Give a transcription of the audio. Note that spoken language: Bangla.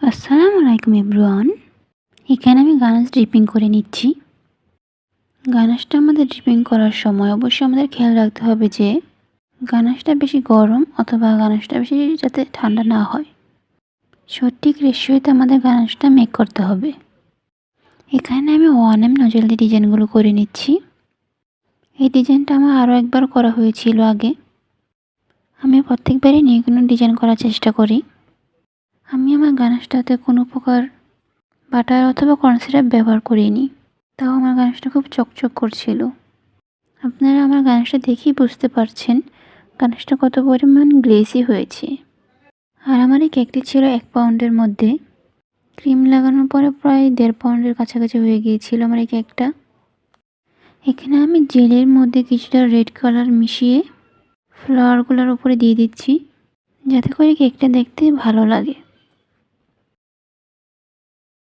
আসসালামু আলাইকুম এভরিওয়ান। এখানে আমি গানাশ ড্রিপিং করে নিচ্ছি। গানাশটা আমাদের ড্রিপিং করার সময় অবশ্যই আমাদের খেয়াল রাখতে হবে যে গানাশটা বেশি গরম অথবা গানাশটা বেশি যাতে ঠান্ডা না হয়। সঠিক রেশিওতে আমাদের গানাশটা মেক করতে হবে। এখানে আমি 1M নজল দিয়ে ডিজাইনগুলো করে নিচ্ছি। এই ডিজাইনটা আমার আরও একবার করা হয়েছিল আগে। আমি প্রত্যেকবারই নিয়ে কোনো ডিজাইন করার চেষ্টা করি। আমি আমার গানাশটাতে কোনো প্রকার বাটার অথবা কর্ন সিরাপ ব্যবহার করিনি, তাও আমার গানাশটা খুব চকচক করছিল। আপনারা আমার গানাশটা দেখেই বুঝতে পারছেন গানাশটা কত পরিমাণ গ্লেসি হয়েছে। আর আমার এই কেকটি ছিল 1 পাউন্ডের মধ্যে। ক্রিম লাগানোর পরে প্রায় 1.5 পাউন্ডের কাছাকাছি হয়ে গিয়েছিল আমার এই কেকটা। এখানে আমি জেলের মধ্যে কিছুটা রেড কালার মিশিয়ে ফ্লাওয়ারগুলোর উপরে দিয়ে দিচ্ছি, যাতে করে কেকটা দেখতে ভালো লাগে।